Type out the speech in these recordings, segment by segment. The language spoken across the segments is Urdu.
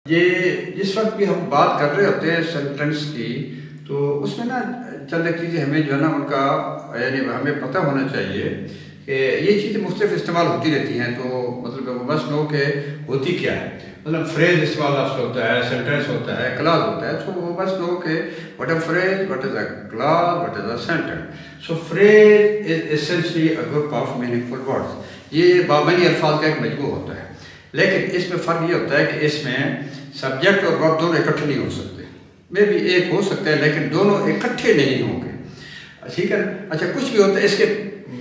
یہ جس وقت بھی ہم بات کر رہے ہوتے ہیں سینٹینس کی، تو اس میں نا چند ایک چیزیں ہمیں جو ہے نا ان کا یعنی ہمیں پتہ ہونا چاہیے کہ یہ چیزیں مختلف استعمال ہوتی رہتی ہیں، تو مطلب وہ بس نو کہ ہوتی کیا ہے، مطلب فریز استعمال لفظ ہوتا ہے، سینٹینس ہوتا ہے، کلاز ہوتا ہے. سو وہ بس نو کہ what a phrase, what is a clause, what is a sentence. So phrase is essentially a group of meaningful words. یہ بامعنی الفاظ کا ایک مجموعہ ہوتا ہے، لیکن اس میں فرق یہ ہوتا ہے کہ اس میں سبجیکٹ اور ورب دونوں اکٹھے نہیں ہو سکتے. میں بھی ایک ہو سکتا ہے لیکن دونوں اکٹھے نہیں ہوں گے. ٹھیک ہے. اچھا، کچھ بھی ہوتا ہے اس کے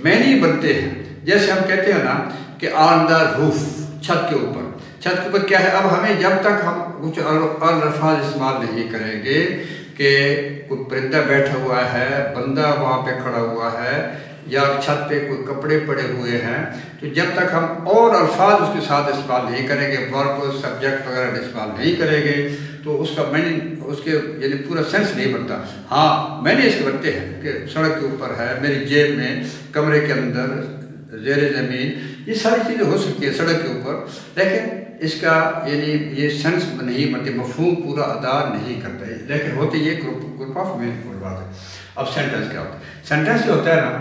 معنی بنتے ہیں. جیسے ہم کہتے ہیں نا کہ آن دا روف، چھت کے اوپر. چھت کے اوپر کیا ہے؟ اب ہمیں جب تک ہم کچھ الفاظ استعمال نہیں کریں گے کہ کوئی پرندہ بیٹھا ہوا ہے، بندہ وہاں پہ کھڑا ہوا ہے، یا چھت پہ کوئی کپڑے پڑے ہوئے ہیں، تو جب تک ہم اور الفاظ اس کے ساتھ استعمال نہیں کریں گے، ورب سبجیکٹ وغیرہ استعمال نہیں کریں گے، تو اس کا میننگ اس کے یعنی پورا سینس نہیں بنتا. ہاں میں نے اس کے بنتے ہیں کہ سڑک کے اوپر ہے، میری جیب میں، کمرے کے اندر، زیر زمین، یہ ساری چیزیں ہو سکتی ہیں سڑک کے اوپر، لیکن اس کا یعنی یہ سینس نہیں بنتے، مفہوم پورا ادا نہیں کرتا ہے. لیکن ہوتے یہ گروپ آف میننگ فل بات ہے. اب سینٹینس کیا ہوتا ہے؟ سینٹینس جو ہوتا ہے نا،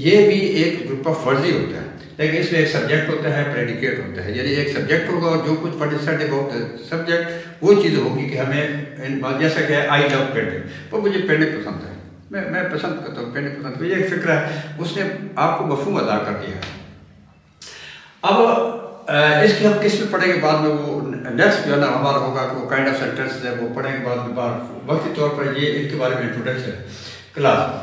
یہ بھی ایک گروپ آف ورڈز ہی ہوتا ہے، لیکن اس میں ایک سبجیکٹ ہوتا ہے، پریڈیکیٹ ہوتا ہے. یعنی ایک سبجیکٹ ہوگا اور جو کچھ پارٹیسپیٹ اباؤٹ سبجیکٹ، وہ چیز ہوگی کہ ہمیں جیسا کہ آئی لو پینٹنگ، وہ مجھے پینٹنگ پسند ہے، میں پسند کرتا ہوں پینٹنگ پسند. یہ ایک فکر ہے، اس نے آپ کو مفہوم ادا کر دیا ہے. اب اس کی ہم کس میں پڑھیں گے بعد میں، وہ نیکسٹ جو ہے نا ہمارا ہوگا کہ وہ کائنڈ آف سینٹینس ہے، وہ پڑھیں گے بعد میں. وقتی طور پر یہ ان کے بارے میں انٹروڈکشن ہے. Class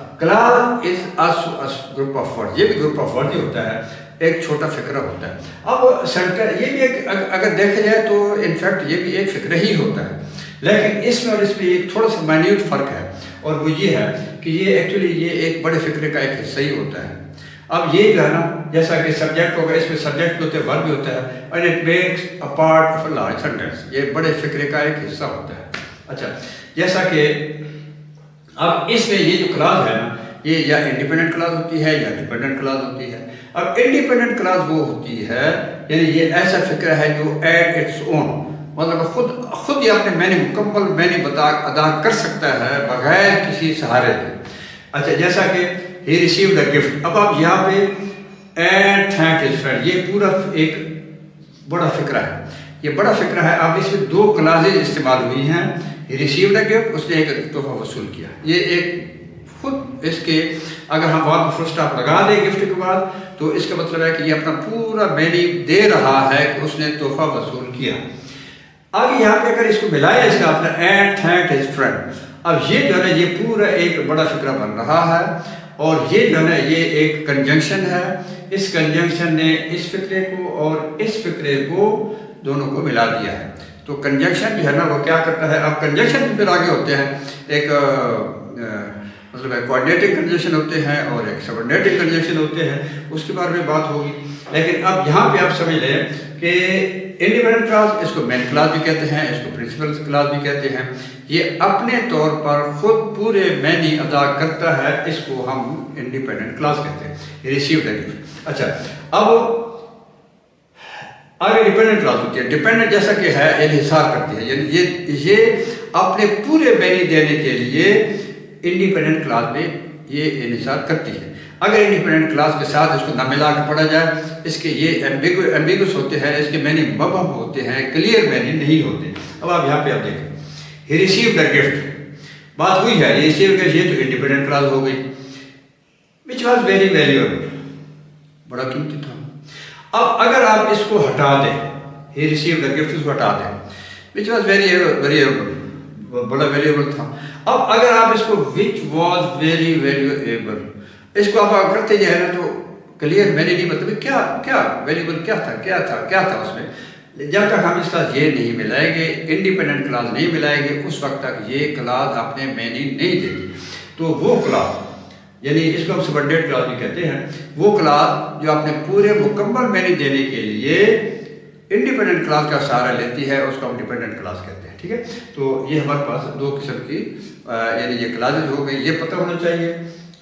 is group of word, یہ بھی گروپ آف ورڈ ہی ہوتا ہے، ایک چھوٹا فکرہ ہوتا ہے. اب سینٹر یہ بھی ایک اگر دیکھا جائے تو انفیکٹ یہ بھی ایک فکرہ ہی ہوتا ہے، لیکن اس میں اور اس میں ایک تھوڑا سا مائنیوٹ فرق ہے، اور وہ یہ ہے کہ یہ ایکچولی یہ ایک بڑے فکرے کا ایک حصہ ہی ہوتا ہے. اب یہ جو ہے نا جیسا کہ سبجیکٹ ہوگا، اس میں سبجیکٹ بھی ہوتے ہیں، ورب بھی ہوتا ہے، اور it makes a part of a large sentence. یہ بڑے فکرے کا ایک حصہ ہوتا ہے. اچھا، جیسا کہ اب اس میں یہ جو کلاس ہے نا، یہ یا انڈیپینڈنٹ کلاس ہوتی ہے یا ڈیپینڈنٹ کلاس ہوتی ہے. اب انڈیپینڈنٹ کلاس وہ ہوتی ہے یعنی یہ ایسا فکر ہے جو ایٹ اٹس اون، مطلب خود یہ اپنے معنی مکمل معنی ادا کر سکتا ہے بغیر کسی سہارے کے. اچھا، جیسا کہ ہی ریسیوڈ اے گفٹ. اب آپ یہاں پہ اینڈ تھینک ہز فرینڈ، یہ پورا ایک بڑا فکرہ ہے. یہ بڑا فکرہ ہے. اب اس میں دو کلاسز استعمال ہوئی ہیں. ہی ریسیوڈ اے گفٹ، اس نے ایک تحفہ وصول کیا. یہ ایک خود اس کے اگر ہم بعد میں فل اسٹاپ لگا دیں گفٹ کے بعد، تو اس کا مطلب ہے کہ یہ اپنا پورا معنی دے رہا ہے کہ اس نے تحفہ وصول کیا. اب یہاں پہ اگر اس کو ملایا اس کا اپنا اینڈ تھینک ہز فرینڈ، اب یہ جو ہے نا یہ پورا ایک بڑا فکرہ بن رہا ہے، اور یہ جو ہے نا یہ ایک کنجنکشن ہے. اس کنجنکشن نے اس فکرے کو اور اس فکرے کو دونوں کو ملا دیا ہے. تو کنجنکشن جو ہے نا وہ کیا کرتا ہے؟ اب کنجنکشن بھی پھر آگے ہوتے ہیں، ایک مطلب ہے کوآرڈینیٹنگ کنجنکشن ہوتے ہیں اور ایک سبارڈینیٹنگ کنجنکشن ہوتے ہیں، اس کے بارے میں بات ہوگی. لیکن اب یہاں پہ آپ سمجھ لیں کہ انڈیپینڈنٹ کلاس، اس کو مین کلاس بھی کہتے ہیں، اس کو پرنسپل کلاس بھی کہتے ہیں. یہ اپنے طور پر خود پورے معنی ادا کرتا ہے، اس کو ہم انڈیپینڈنٹ کلاس کہتے ہیں. Received a gift. اچھا، اب آگے ڈیپینڈنٹ کلاس ہوتی ہے. ڈیپینڈنٹ جیسا کہ ہے انحصار کرتی ہے، یعنی یہ اپنے پورے معنی دینے کے لیے انڈیپینڈنٹ کلاس میں یہ انحصار کرتی ہے. اگر انڈیپینڈنٹ کلاس کے ساتھ اس کو نہ ملا کے پڑھا جائے، اس کے یہ ایمبیگوس ہوتے ہیں، اس کے معنی مبہم ہوتے ہیں، کلیئر معنی نہیں ہوتے. اب آپ یہاں پہ آپ دیکھیں، ہی ریسیوڈ اے گفٹ، بات ہوئی ہے، یہ ریسیو کا یہ تو انڈیپینڈنٹ کلاس ہو گئی، وچ واز ویری ویلیویبل، بڑا قیمتی تھا. اب اگر آپ اس کو ہٹا دیں، ہی ریسیوڈ اے گفٹ، اس کو ہٹا دیں، وچ واز ویری ویلیویبل، بڑا ویلیویبل تھا. اب اگر آپ اس کو وچ واز ویری ویلیویبل، اس کو آپ کرتے جو ہے نا تو کلیئر معنی نہیں مطلب کیا ویلیویبل کیا تھا اس میں. جب تک ہم اس کا یہ نہیں ملائیں گے، انڈیپینڈنٹ کلاس نہیں ملائیں گے، اس وقت تک یہ کلاس اپنے معنی نہیں دے گی. تو وہ کلاس یعنی اس کو ہم سبارڈینیٹ کلاس بھی کہتے ہیں، وہ کلاس جو اپنے پورے مکمل معنی دینے کے لیے انڈیپینڈنٹ کلاس کا سہارا لیتی ہے، اس کو ہم ڈیپینڈنٹ کلاس کہتے ہیں. ٹھیک ہے. تو یہ ہمارے پاس دو قسم کی یعنی یہ کلاسز ہو گئی، یہ پتہ ہونا چاہیے.